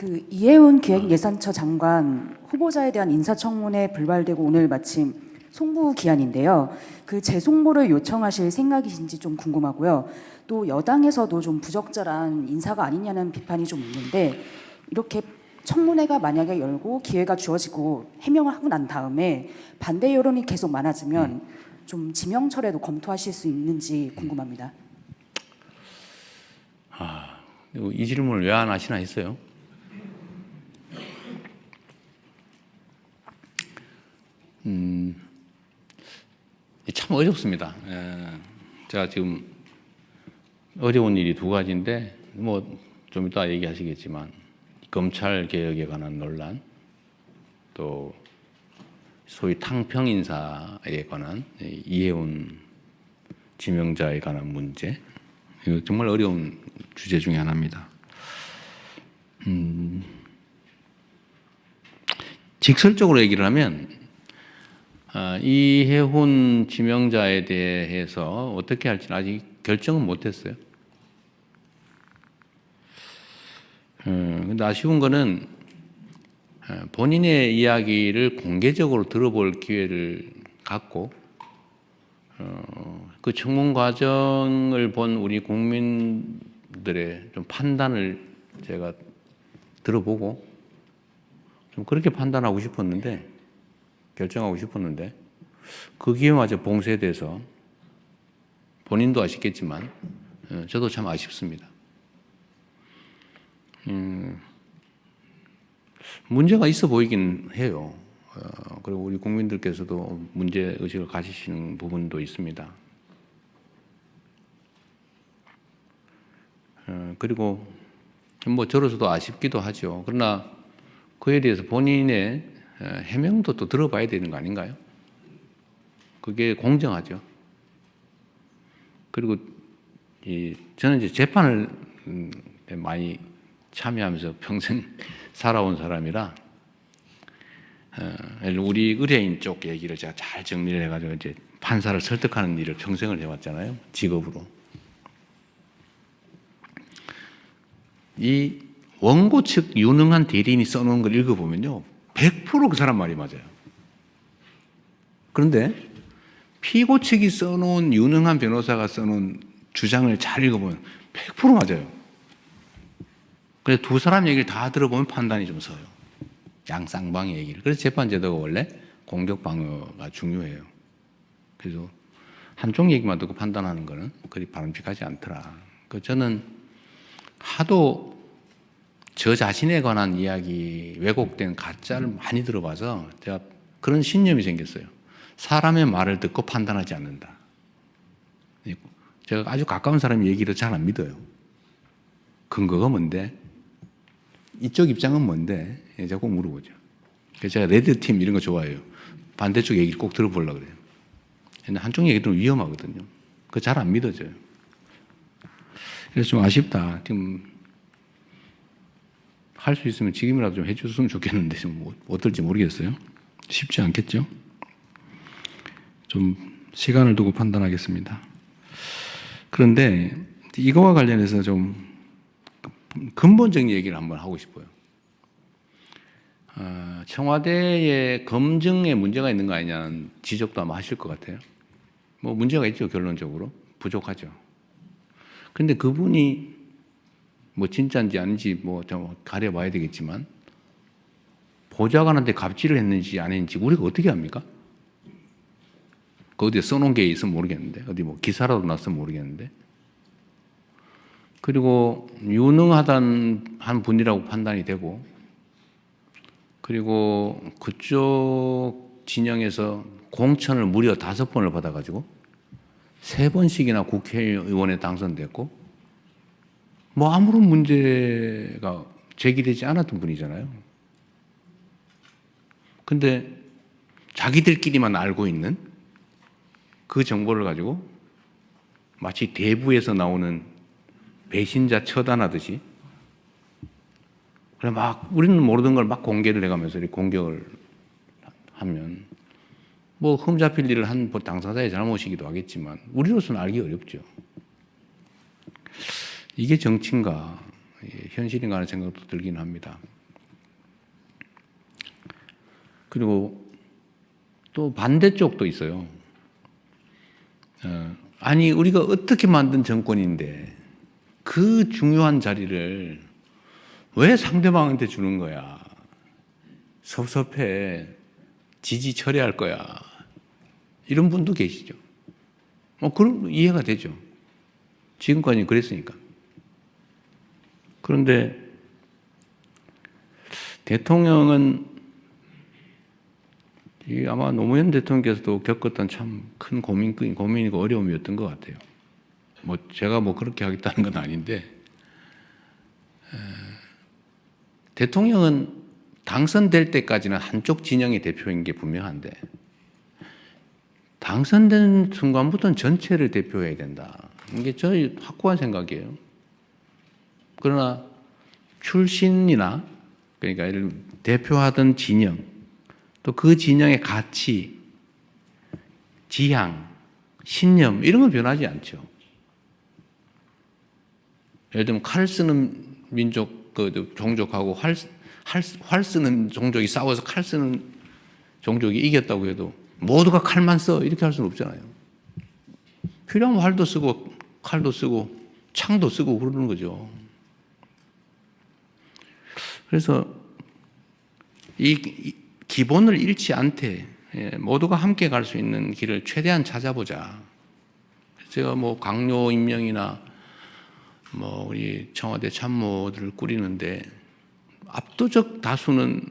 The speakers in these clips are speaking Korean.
그 이해운 기획예산처 장관 후보자에 대한 인사청문회 불발되고 오늘 마침 송부 기한인데요. 그 재송부를 요청하실 생각이신지 좀 궁금하고요. 또 여당에서도 좀 부적절한 인사가 아니냐는 비판이 좀 있는데 이렇게 청문회가 만약에 열고 기회가 주어지고 해명을 하고 난 다음에 반대 여론이 계속 많아지면 좀 지명철회도 검토하실 수 있는지 궁금합니다. 이 질문을 왜 안 하시나 했어요. 참 어렵습니다. 제가 지금 어려운 일이 두 가지인데 뭐 좀 이따 얘기하시겠지만 검찰 개혁에 관한 논란, 또 소위 탕평 인사에 관한 이해운 지명자에 관한 문제, 이거 정말 어려운 주제 중에 하나입니다. 직설적으로 얘기를 하면 이해훈 지명자에 대해서 어떻게 할지는 아직 결정은 못했어요. 근데 아쉬운 거는 본인의 이야기를 공개적으로 들어볼 기회를 갖고 그 청문 과정을 본 우리 국민들의 좀 판단을 제가 들어보고 좀 그렇게 판단하고 싶었는데, 결정하고 싶었는데 그 기회마저 봉쇄돼서 본인도 아쉽겠지만 저도 참 아쉽습니다. 문제가 있어 보이긴 해요. 그리고 우리 국민들께서도 문제 의식을 가지시는 부분도 있습니다. 그리고 뭐 저로서도 아쉽기도 하죠. 그러나 그에 대해서 본인의 해명도 또 들어봐야 되는 거 아닌가요? 그게 공정하죠. 그리고 저는 이제 재판을 많이 참여하면서 평생 살아온 사람이라 우리 의뢰인 쪽 얘기를 제가 잘 정리를 해가지고 이제 판사를 설득하는 일을 평생을 해왔잖아요. 직업으로. 이 원고 측 유능한 대리인이 써놓은 걸 읽어보면요, 100% 그 사람 말이 맞아요. 그런데 피고 측이 써놓은, 유능한 변호사가 써놓은 주장을 잘 읽어보면 100% 맞아요. 그래서 두 사람 얘기를 다 들어보면 판단이 좀 서요. 양쌍방의 얘기를. 그래서 재판제도가 원래 공격 방어가 중요해요. 그래서 한쪽 얘기만 듣고 판단하는 거는 그리 바람직하지 않더라. 저는 하도 저 자신에 관한 이야기, 왜곡된 가짜를 많이 들어봐서 제가 그런 신념이 생겼어요. 사람의 말을 듣고 판단하지 않는다. 제가 아주 가까운 사람 얘기를 잘 안 믿어요. 근거가 뭔데? 이쪽 입장은 뭔데? 제가 꼭 물어보죠. 그래서 제가 레드팀 이런 거 좋아해요. 반대쪽 얘기를 꼭 들어보려고 그래요. 근데 한쪽 얘기들은 위험하거든요. 그거 잘 안 믿어져요. 그래서 좀 아쉽다. 지금 할 수 있으면 지금이라도 좀 해줬으면 좋겠는데 좀 어떨지 모르겠어요. 쉽지 않겠죠? 좀 시간을 두고 판단하겠습니다. 그런데 이거와 관련해서 좀 근본적인 얘기를 한번 하고 싶어요. 청와대의 검증에 문제가 있는 거 아니냐는 지적도 아마 하실 것 같아요. 뭐 문제가 있죠, 결론적으로. 부족하죠. 근데 그분이 뭐 진짜인지 아닌지 뭐 좀 가려봐야 되겠지만, 보좌관한테 갑질을 했는지 안 했는지 우리가 어떻게 합니까? 그 어디에 써놓은 게 있으면 모르겠는데, 어디 뭐 기사라도 났으면 모르겠는데. 그리고 유능하다는 한 분이라고 판단이 되고, 그리고 그쪽 진영에서 공천을 무려 5번을 받아가지고 3번씩이나 국회의원에 당선됐고, 뭐 아무런 문제가 제기되지 않았던 분이잖아요. 근데 자기들끼리만 알고 있는 그 정보를 가지고 마치 대부에서 나오는 배신자 처단하듯이, 그래 막 우리는 모르던 걸 막 공개를 해가면서 이렇게 공격을 하면 뭐 흠잡힐 일을 한 당사자의 잘못이기도 하겠지만 우리로서는 알기 어렵죠. 이게 정치인가 현실인가 하는 생각도 들긴 합니다. 그리고 또 반대쪽도 있어요. 아니 우리가 어떻게 만든 정권인데 그 중요한 자리를 왜 상대방한테 주는 거야? 섭섭해. 지지 처리할 거야. 이런 분도 계시죠. 그럼 이해가 되죠. 지금까지 그랬으니까. 그런데 대통령은 아마 노무현 대통령께서도 겪었던 참 큰 고민이고 어려움이었던 것 같아요. 제가 그렇게 하겠다는 건 아닌데, 대통령은 당선될 때까지는 한쪽 진영의 대표인 게 분명한데, 당선된 순간부터는 전체를 대표해야 된다. 이게 저희 확고한 생각이에요. 그러나 출신이나, 그러니까 이를 대표하던 진영, 또 그 진영의 가치, 지향, 신념 이런 건 변하지 않죠. 예를 들면 칼 쓰는 민족, 종족하고 활 쓰는 종족이 싸워서 칼 쓰는 종족이 이겼다고 해도 모두가 칼만 써 이렇게 할 수는 없잖아요. 필요하면 활도 쓰고 칼도 쓰고 창도 쓰고 그러는 거죠. 그래서 이 기본을 잃지 않되 모두가 함께 갈 수 있는 길을 최대한 찾아보자. 제가 강요 임명이나 우리 청와대 참모들을 꾸리는데 압도적 다수는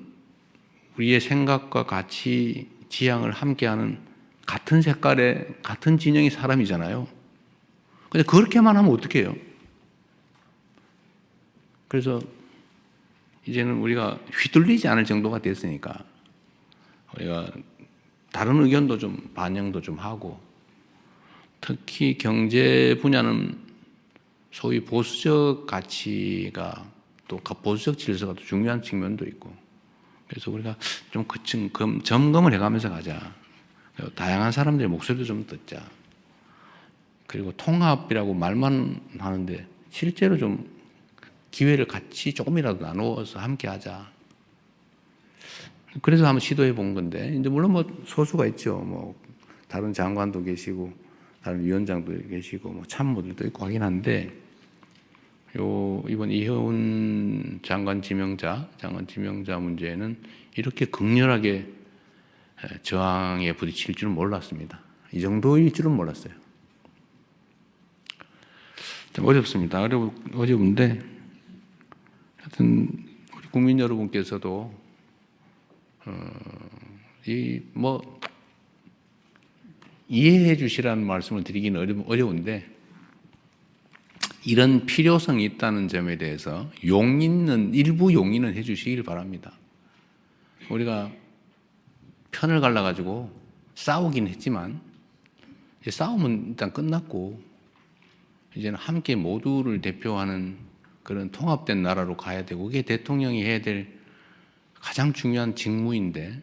우리의 생각과 가치, 지향을 함께하는 같은 색깔의 같은 진영의 사람이잖아요. 근데 그렇게만 하면 어떡해요? 그래서 이제는 우리가 휘둘리지 않을 정도가 됐으니까 우리가 다른 의견도 좀 반영도 좀 하고, 특히 경제 분야는 소위 보수적 가치가 또 보수적 질서가 또 중요한 측면도 있고, 그래서 우리가 좀 점검을 해가면서 가자. 다양한 사람들의 목소리도 좀 듣자. 그리고 통합이라고 말만 하는데 실제로 좀 기회를 같이 조금이라도 나누어서 함께 하자. 그래서 한번 시도해 본 건데, 이제 물론 소수가 있죠. 다른 장관도 계시고, 다른 위원장도 계시고, 참모들도 있고 하긴 한데, 이번 이혜훈 장관 지명자 문제는 이렇게 극렬하게 저항에 부딪힐 줄은 몰랐습니다. 이 정도일 줄은 몰랐어요. 좀 어렵습니다. 어려운데, 하여튼, 우리 국민 여러분께서도, 이해해 주시라는 말씀을 드리기는 어려운데, 이런 필요성이 있다는 점에 대해서 일부 용인은 해 주시길 바랍니다. 우리가 편을 갈라가지고 싸우긴 했지만, 이제 싸움은 일단 끝났고, 이제는 함께 모두를 대표하는 그런 통합된 나라로 가야 되고, 그게 대통령이 해야 될 가장 중요한 직무인데,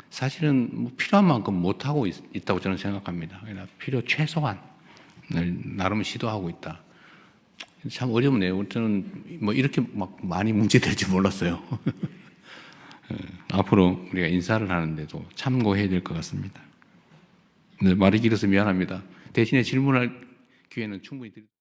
사실은 필요한 만큼 못하고 있다고 저는 생각합니다. 그러니까 필요 최소한을 나름 시도하고 있다. 참 어렵네요. 저는 이렇게 많이 문제될 줄 몰랐어요. 앞으로 우리가 인사를 하는데도 참고해야 될 것 같습니다. 말이 길어서 미안합니다. 대신에 질문할 기회는 충분히 드립니다.